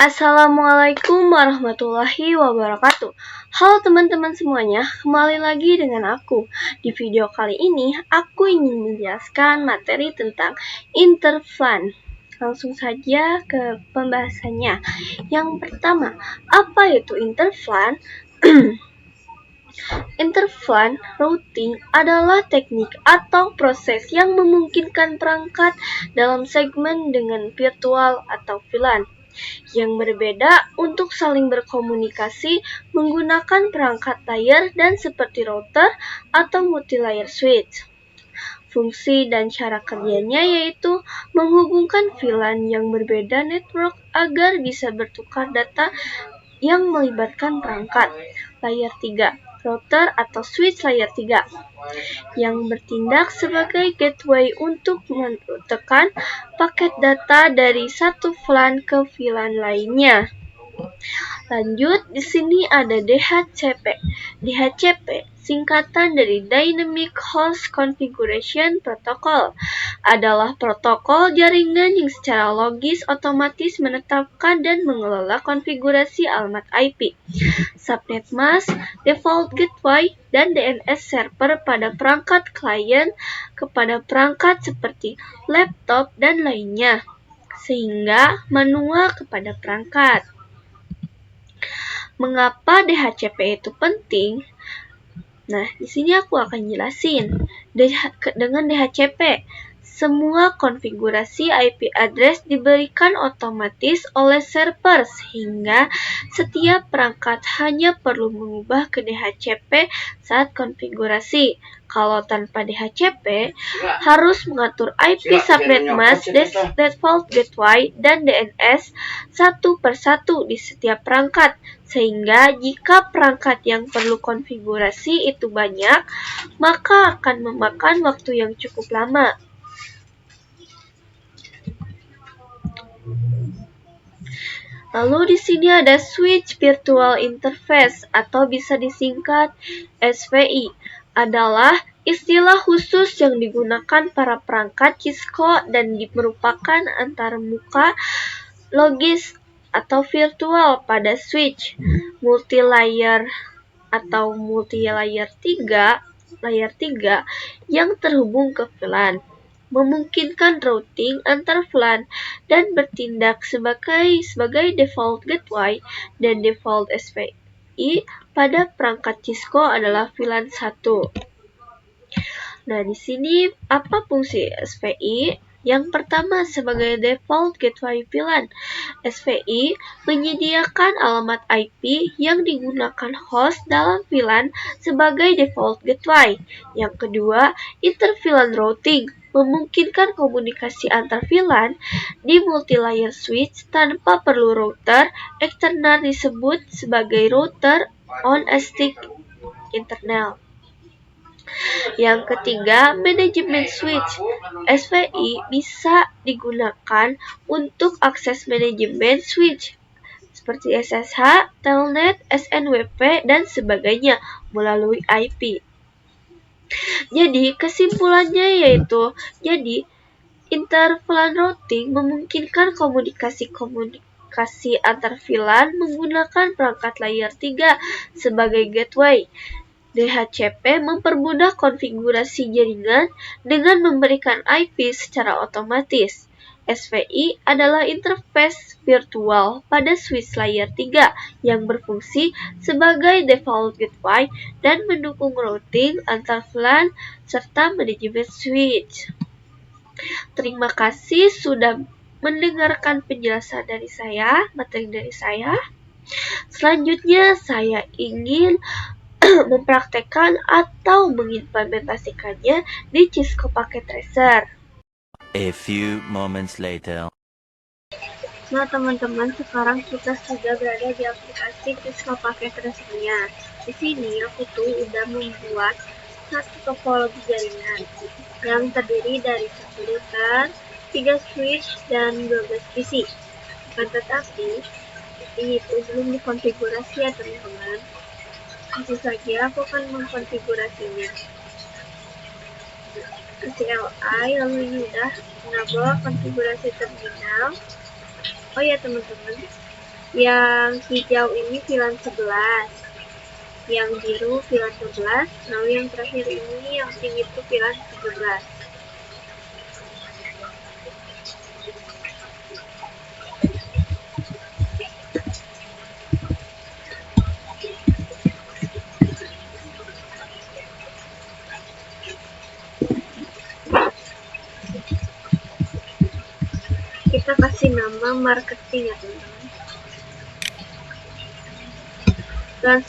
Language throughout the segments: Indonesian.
Assalamualaikum warahmatullahi wabarakatuh. Halo teman-teman semuanya, kembali lagi dengan aku. Di video kali ini, aku ingin menjelaskan materi tentang interflan. Langsung saja ke pembahasannya. Yang pertama, apa itu interflan? Interflan routing adalah teknik atau proses yang memungkinkan perangkat dalam segmen dengan virtual atau VLAN yang berbeda untuk saling berkomunikasi menggunakan perangkat layer dan seperti router atau multi-layer switch. Fungsi dan cara kerjanya yaitu menghubungkan VLAN yang berbeda network agar bisa bertukar data yang melibatkan perangkat layer 3, router atau switch layer 3, yang bertindak sebagai gateway untuk merutekan paket data dari satu VLAN ke VLAN lainnya. Lanjut, di sini ada DHCP. DHCP singkatan dari Dynamic Host Configuration Protocol, adalah protokol jaringan yang secara logis otomatis menetapkan dan mengelola konfigurasi alamat IP, subnet mask, default gateway, dan DNS server pada perangkat klien kepada perangkat seperti laptop dan lainnya, sehingga manual kepada perangkat. Mengapa DHCP itu penting? Nah, di sini aku akan jelasin. Dengan DHCP, semua konfigurasi IP address diberikan otomatis oleh server sehingga setiap perangkat hanya perlu mengubah ke DHCP saat konfigurasi. Kalau tanpa DHCP, harus mengatur IP subnet mask, default gateway, dan DNS satu persatu di setiap perangkat. Sehingga jika perangkat yang perlu konfigurasi itu banyak, maka akan memakan waktu yang cukup lama. Lalu di sini ada Switch Virtual Interface atau bisa disingkat SVI, adalah istilah khusus yang digunakan para perangkat Cisco dan merupakan antarmuka logis atau virtual pada switch multi-layer atau multi-layer 3 yang terhubung ke VLAN, memungkinkan routing antar VLAN dan bertindak sebagai default gateway dan default SVI pada perangkat Cisco adalah VLAN 1. Nah, di sini apa fungsi SVI? Yang pertama, sebagai default gateway VLAN, SVI menyediakan alamat IP yang digunakan host dalam VLAN sebagai default gateway. Yang kedua, inter-VLAN routing memungkinkan komunikasi antar VLAN di multi-layer switch tanpa perlu router eksternal disebut sebagai router on a stick internal. Yang ketiga, manajemen switch. SVI bisa digunakan untuk akses manajemen switch seperti SSH, Telnet, SNWP, dan sebagainya melalui IP. Jadi, kesimpulannya yaitu, inter-VLAN routing memungkinkan komunikasi antar VLAN menggunakan perangkat layer 3 sebagai gateway. DHCP mempermudah konfigurasi jaringan dengan memberikan IP secara otomatis. SVI adalah interface virtual pada switch layer 3 yang berfungsi sebagai default gateway dan mendukung routing antar VLAN serta manajemen switch. Terima kasih sudah mendengarkan penjelasan dari saya, materi dari saya. Selanjutnya saya ingin mempraktekkan atau mengimplementasikannya di Cisco Packet Tracer. A few moments later. Nah teman-teman, sekarang kita sudah berada di aplikasi Cisco Packet Tracer-nya. Di sini aku tuh udah membuat satu topologi jaringan yang terdiri dari 1 router, 3 switch, dan 12 PC. Tetapi ini tuh belum dikonfigurasi ya teman-teman. Langsung saja aku akan mengkonfigurasinya. CLI, lalu ini udah enable konfigurasi terminal. Oh ya teman-teman, Yang hijau ini VLAN 11, yang biru VLAN 12, lalu yang terakhir ini yang pink itu VLAN 13. Kita kasih nama marketing ya teman-teman. Dan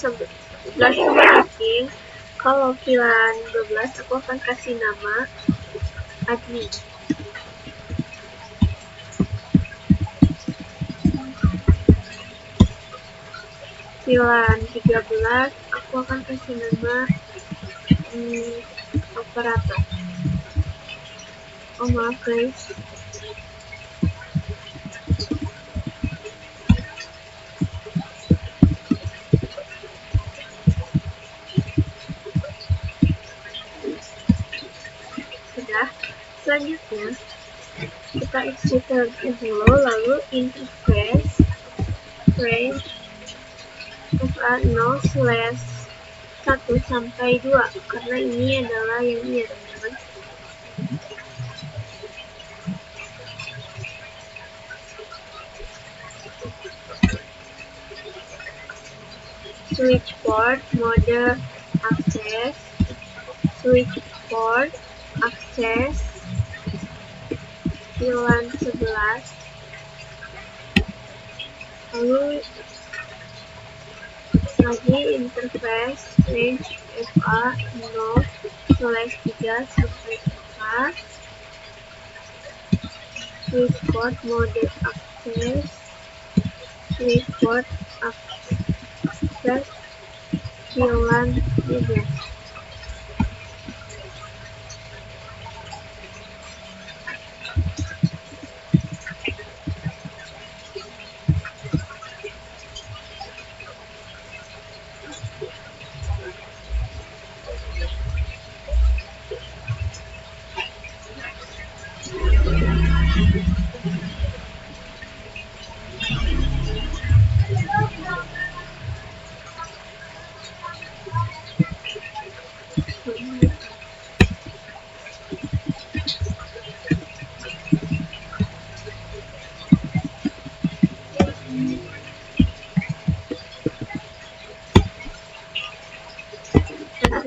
marketing, kalau VLAN 12 aku akan kasih nama admin. VLAN 13 aku akan kasih nama operator. Oh maaf guys. Sudah. Selanjutnya kita exit terlebih dahulu, lalu interface range FA0/1 sampai 2 karena ini adalah yang ini ya teman-teman. Switch port mode access, switch port access VLAN 11, lalu lagi interface range FA0/3 sampai 4, switch port mode access, switch port access VLAN 13.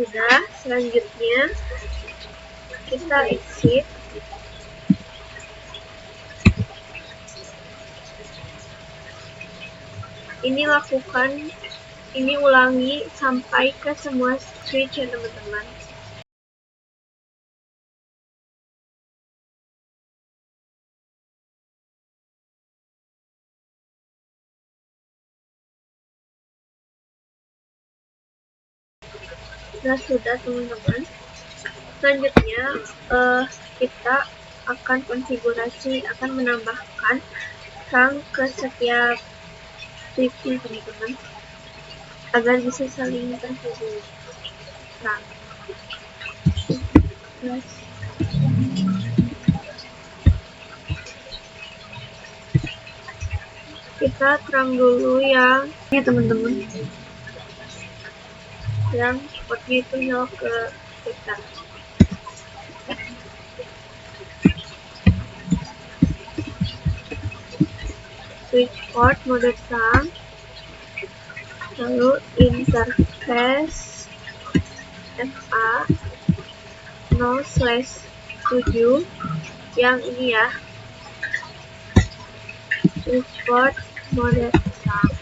Sudah, selanjutnya kita exit. Ini ulangi sampai ke semua switch ya teman-teman. Nah sudah teman-teman. Selanjutnya kita akan konfigurasi, akan menambahkan rang ke setiap switch-nya teman-teman agar bisa saling terhubung. Rang. Kita terang dulu yang ya teman-teman, yang portnya itu nyala ke kita. Switch port mode terang, lalu interface FA0/7 yang ini ya, switch port mode terang.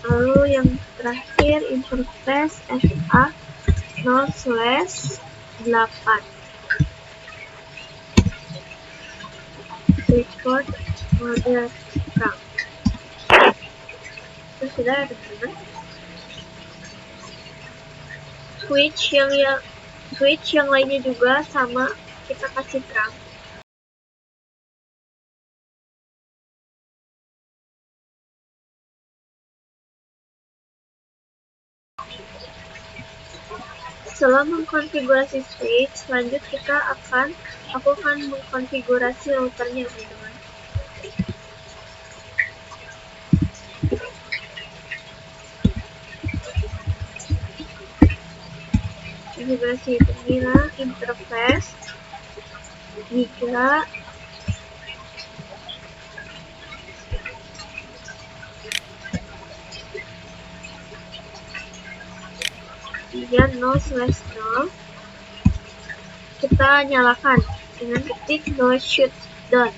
Lalu yang terakhir interface FA0/8, switch port mode terang. Itu sudah ya teman-teman. Switch yang lainnya juga sama, kita kasih terang. Setelah mengkonfigurasi switch, lanjut kita akan Aku akan mengkonfigurasi routernya, teman-teman. Konfigurasi inilah interface Giga kemudian 0/0 kita nyalakan dengan ketik no shutdown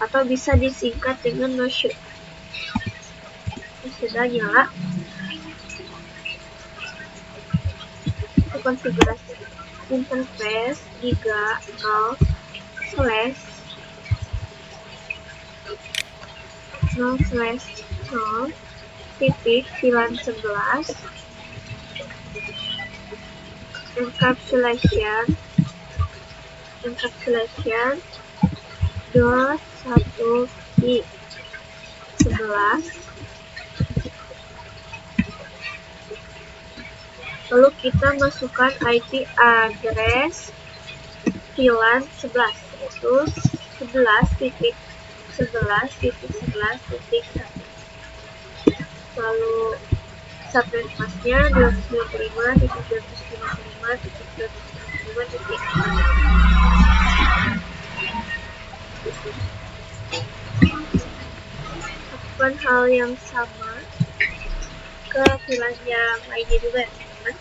atau bisa disingkat dengan no shoot. Sudah nyala, konfigurasi interface Giga 0/0 titik VLAN 11 encapsulation 21i11. Lalu kita masukkan IP address VLAN 11 yaitu 11.11.11.1. Lalu subnet masknya 255.255.255.6. Lakukan hal yang sama ke VLAN yang lainnya juga, teman-teman.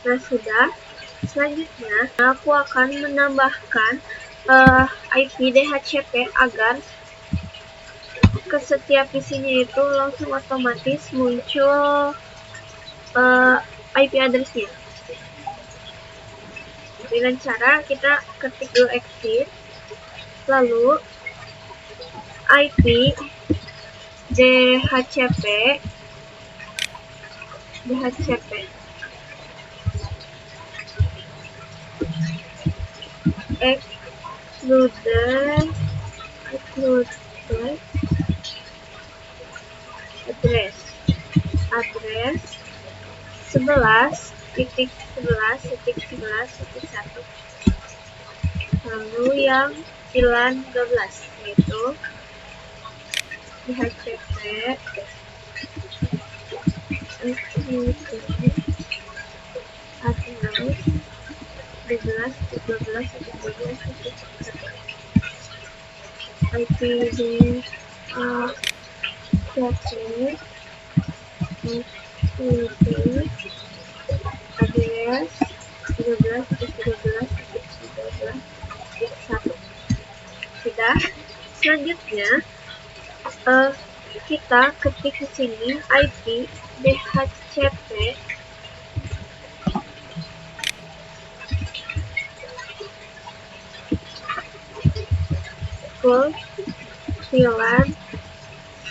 Nah, sudah. Selanjutnya, aku akan menambahkan IP DHCP agar ke setiap isinya itu langsung otomatis muncul IP address-nya. Dengan cara kita ketik dulu exit, lalu IP DHCP excluded address 11.11.11.1. Lalu yang VLAN 12 yaitu DHCP address 12.12.12.1. IP DHCP address 13.13.13.1. Sudah. Selanjutnya kita ketik di sini IP DHCP full VLAN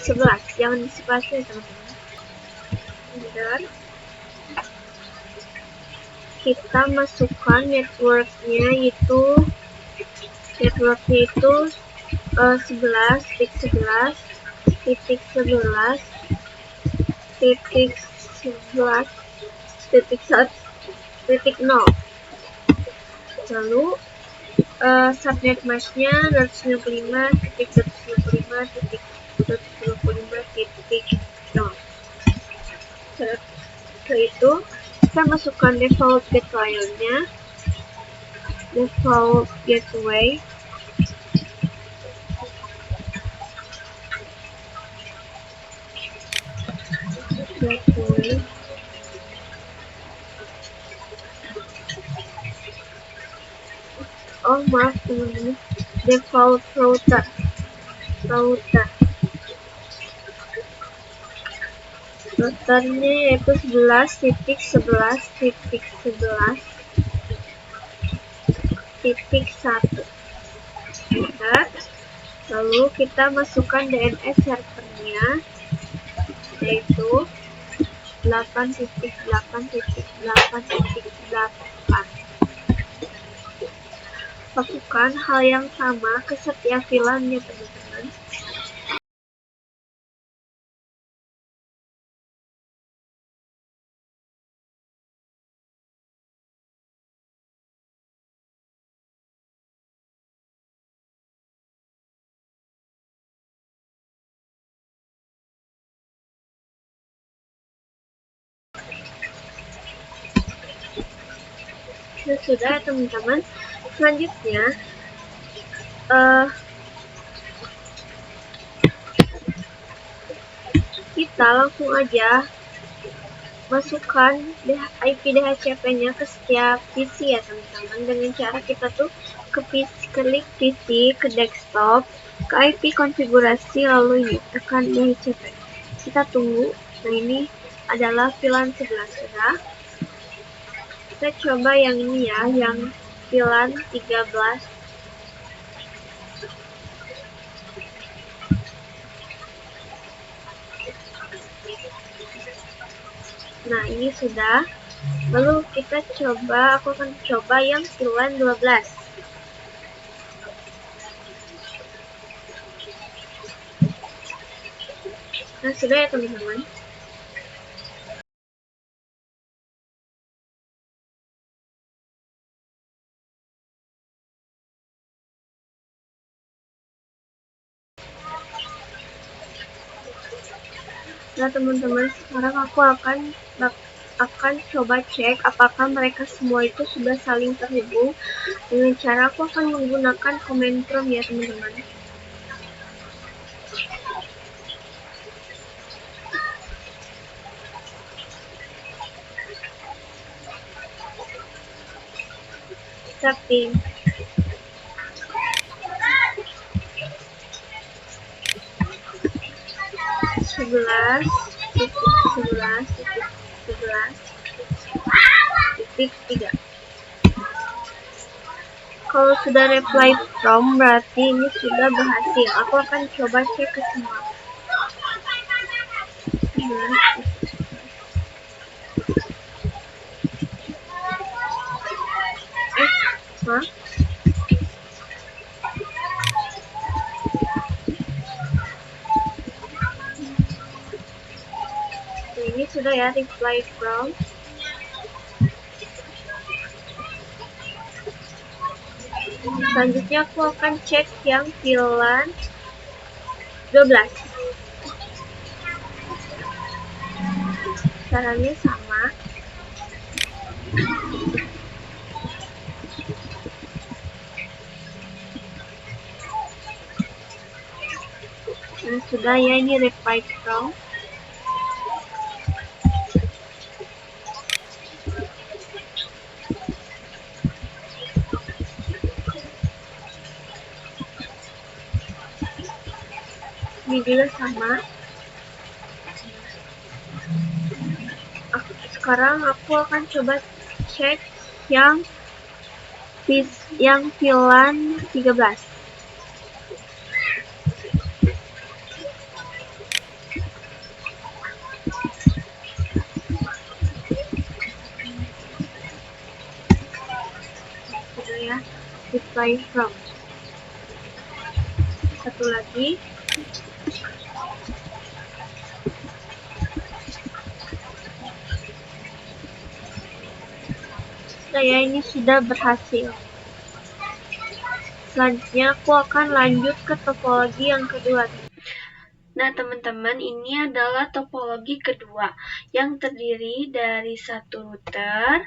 11. Jangan dispasi ya, teman-teman. Dan kita masukkan networknya itu 11.11.11.11.0. Lalu subnet masknya 255.255.255.0. Setelah itu kita masukkan default gateway-nya, default gateway maaf teman-teman, default routernya yaitu 11.11.11.1. Lalu kita masukkan DNS servernya yaitu 8.8.8.8. lakukan hal yang sama ke setiap VLAN ya teman-teman. Sudah teman-teman, selanjutnya kita langsung aja masukkan IP DHCP-nya ke setiap PC ya teman-teman, dengan cara kita tuh klik PC, ke desktop, ke IP konfigurasi, lalu ini tekan DHCP. Kita tunggu. Nah, ini adalah VLAN 11 sudah. Kita coba yang ini ya, yang VLAN 13. Nah, ini sudah. Lalu kita coba, aku akan coba yang VLAN 12. Nah, sudah ya teman-teman. Nah teman-teman, sekarang aku akan coba cek apakah mereka semua itu sudah saling terhubung dengan cara aku akan menggunakan command prompt ya teman-teman. Kita ping 11.11.11.3. Kalau sudah reply from, berarti ini sudah berhasil. Aku akan coba cek ke semua. Ini sudah ya, reply from. Selanjutnya aku akan cek yang VLAN 12. Caranya sama. Nah, sudah ya, ini reply from. Ini juga sama. Sekarang aku akan coba cek yang VLAN 13. Sudah ya, reply from. Satu lagi. Saya ini sudah berhasil. Selanjutnya aku akan lanjut ke topologi yang kedua. Nah teman-teman, ini adalah topologi kedua yang terdiri dari satu router,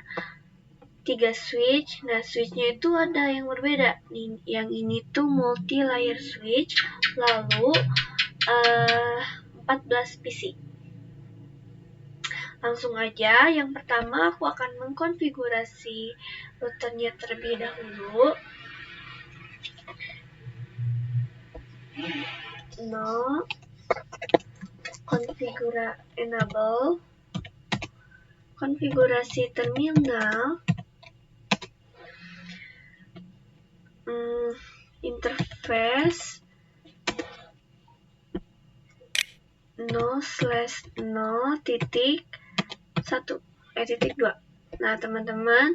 3 switch. Nah switchnya itu ada yang berbeda. Yang ini tuh multi layer switch, lalu 14 PC. Langsung aja, yang pertama aku akan mengkonfigurasi routernya terlebih dahulu. No enable konfigurasi terminal, interface no/no titik 1 titik 2. Nah teman-teman,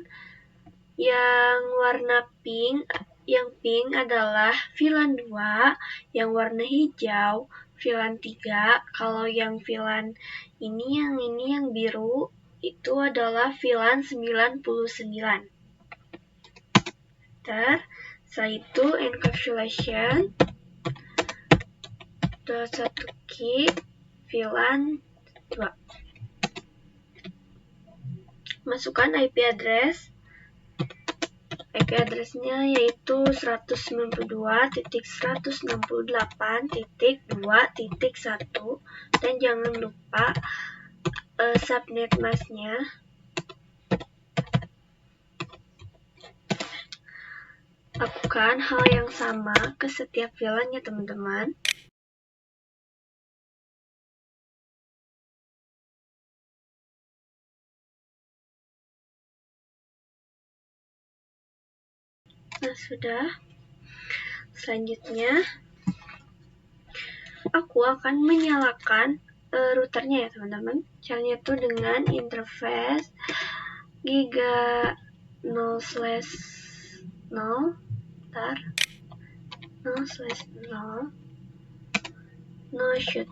yang warna pink Yang pink adalah VLAN 2, yang warna hijau VLAN 3. Kalau yang VLAN ini yang biru itu adalah VLAN 99. Setelah itu encapsulation 21 key VLAN 2. Masukkan IP address. IP address-nya yaitu 192.168.2.1 dan jangan lupa subnet mask-nya. Lakukan hal yang sama ke setiap VLAN-nya, teman-teman. Nah, sudah. Selanjutnya, aku akan menyalakan routernya ya, teman-teman. Caranya itu dengan interface giga 0/0, 0/0, no shoot.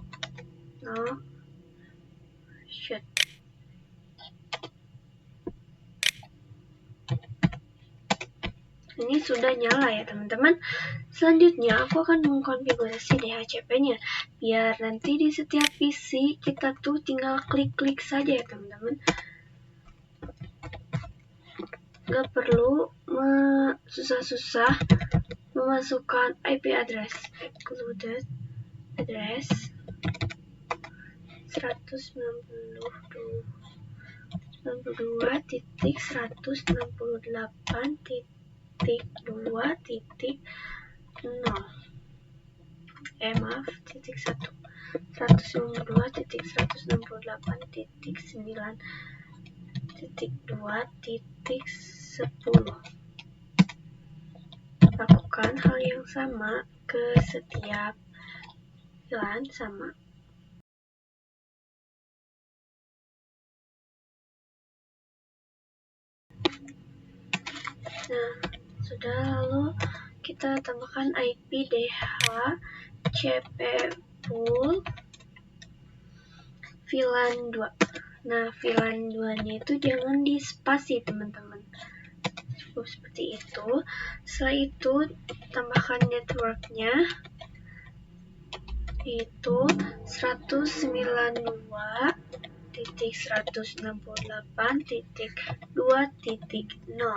Ini sudah nyala ya, teman-teman. Selanjutnya, aku akan mengkonfigurasi DHCP-nya. Biar nanti di setiap PC kita tuh tinggal klik-klik saja ya, teman-teman. Gak perlu susah-susah memasukkan IP address. Included address 192.168.2.0. Maaf, titik 1. 192.168.9.2.10. Lakukan hal yang sama ke setiap VLAN sama. Nah, sudah, lalu kita tambahkan IP DHCP pool VLAN 2. Nah, VLAN 2-nya itu jangan di spasi, teman-teman. Cukup seperti itu. Setelah itu, tambahkan network-nya, yaitu 192.168.2.0.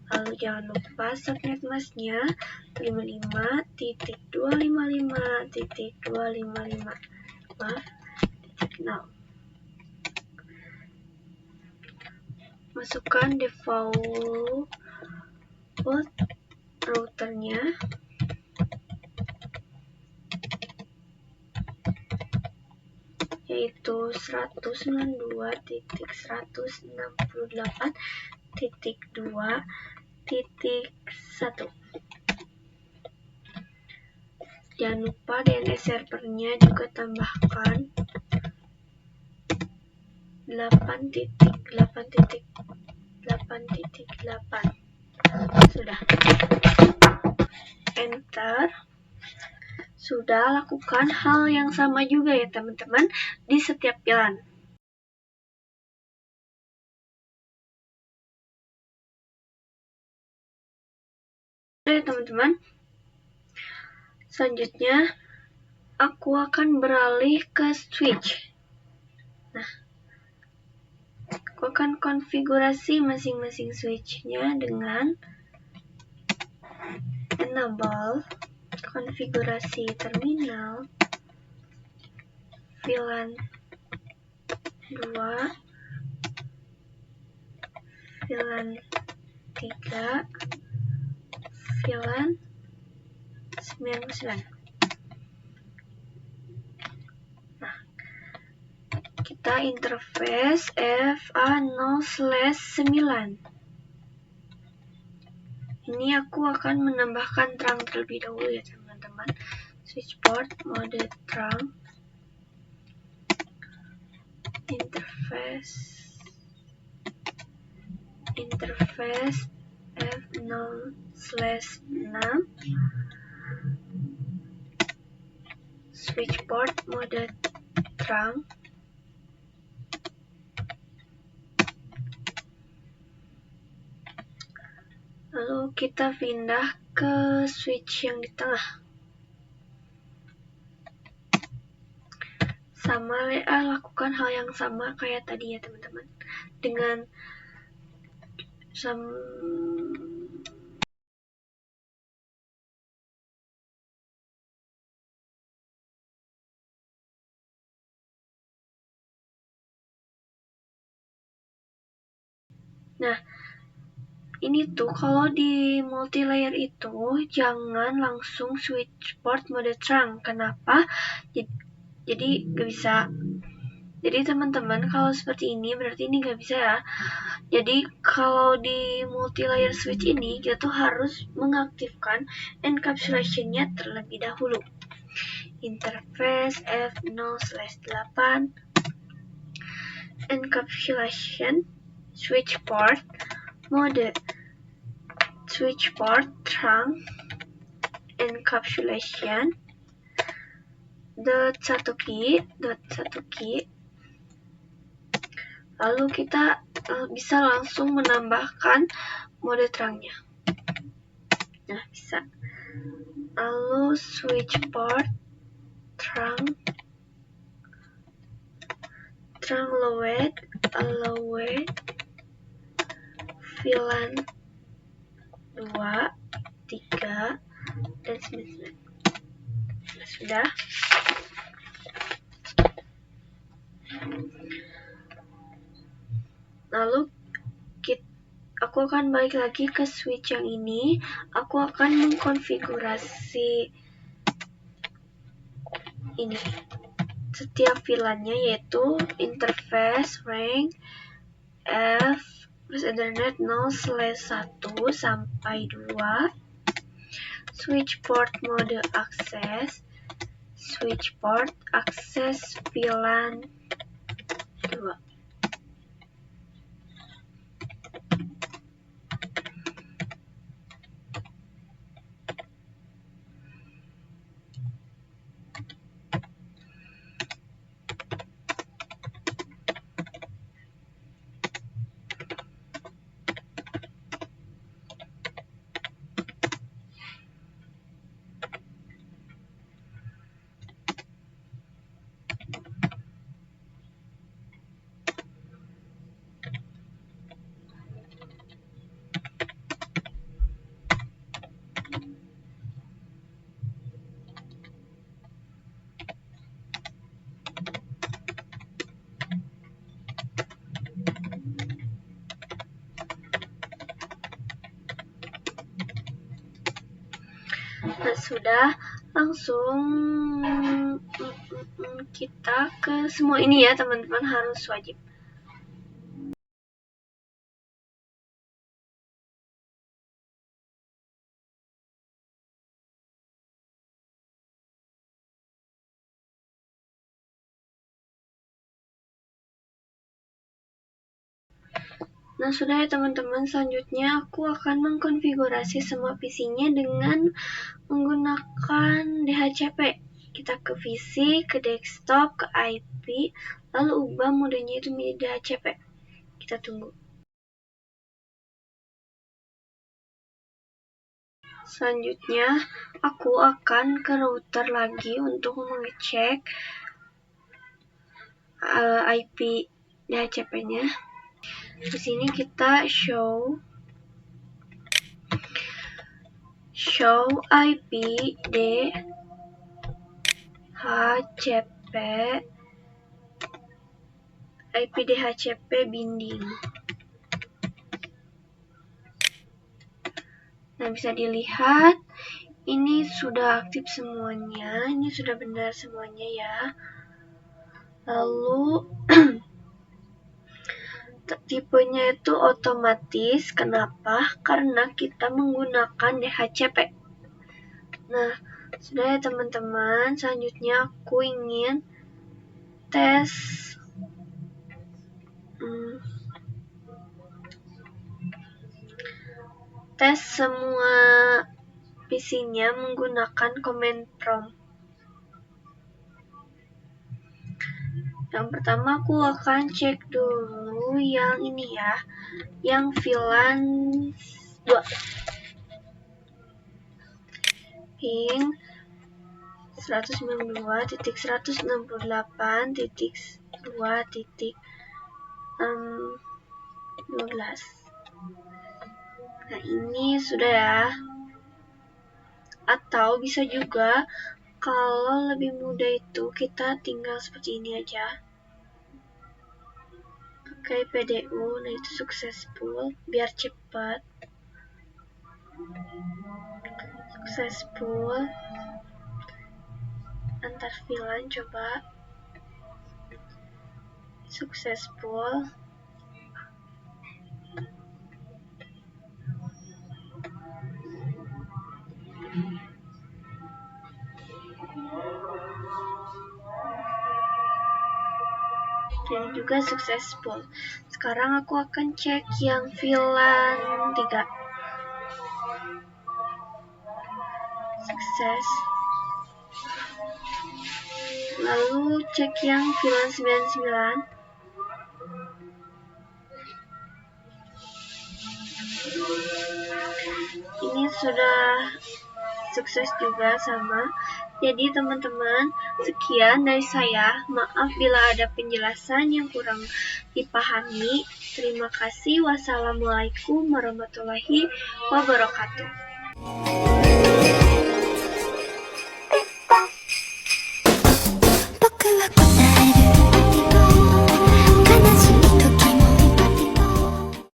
Lalu jangan lupa subnet mask-nya 55.255.255. Maaf, .0. Masukkan default routernya. Yaitu 192.168.2.1. Jangan lupa DNS servernya juga tambahkan 8.8.8. Sudah. Enter. Sudah, lakukan hal yang sama juga ya, teman-teman, di setiap VLAN. Oke, teman-teman. Selanjutnya, aku akan beralih ke switch. Nah, aku akan konfigurasi masing-masing switch-nya dengan enable konfigurasi terminal VLAN 2, VLAN 3, VLAN 99. Nah, kita interface FA0/9. Ini aku akan menambahkan terang terlebih dahulu ya, teman-teman. Switch port mode terang, interface F0/6 switch port mode terang. Lalu kita pindah ke switch yang di tengah. Lakukan hal yang sama kayak tadi ya teman-teman. Dengan Nah, ini tuh kalau di multi-layer itu jangan langsung switch port mode terang. Kenapa? Jadi gak bisa. Jadi teman-teman kalau seperti ini berarti ini gak bisa ya. Jadi kalau di multi-layer switch ini kita tuh harus mengaktifkan encapsulation-nya terlebih dahulu. Interface F0/8 encapsulation switch port mode switch port terang encapsulation .1 key lalu kita bisa langsung menambahkan mode terangnya. Nah, bisa. Lalu switch port terang allowed VLAN 2, 3, dan 9. Sudah. Lalu aku akan balik lagi ke switch yang ini. Aku akan mengkonfigurasi ini setiap VLAN-nya, yaitu interface rank F plus Ethernet 0/1 sampai 2, switch port mode akses, switch port akses VLAN 2. Nah, sudah, langsung kita ke semua ini ya teman-teman, harus wajib. Nah, sudah ya teman-teman, selanjutnya aku akan mengkonfigurasi semua PC-nya dengan menggunakan DHCP. Kita ke PC, ke desktop, ke IP, lalu ubah modenya itu menjadi DHCP. Kita tunggu. Selanjutnya, aku akan ke router lagi untuk mengecek IP DHCP-nya. Di sini kita show IP DHCP binding. Nah, bisa dilihat ini sudah aktif semuanya, ini sudah benar semuanya ya. Lalu tipenya itu otomatis. Kenapa? Karena kita menggunakan DHCP. Nah, sudah ya teman-teman, selanjutnya aku ingin tes tes semua PC-nya menggunakan command prompt. Yang pertama aku akan cek dulu yang ini ya, yang VLAN 2. Ping 192.168.2.12. Nah, ini sudah ya. Atau bisa juga kalau lebih mudah itu kita tinggal seperti ini aja. Pakai PDU, nah itu successful biar cepat. Successful antar VLAN, coba successful. Jadi juga successful. Sekarang aku akan cek yang VLAN 3. Sukses. Lalu cek yang VLAN 99. Ini sudah sukses juga sama. Jadi teman-teman, sekian dari saya. Maaf bila ada penjelasan yang kurang dipahami. Terima kasih. Wassalamualaikum warahmatullahi wabarakatuh.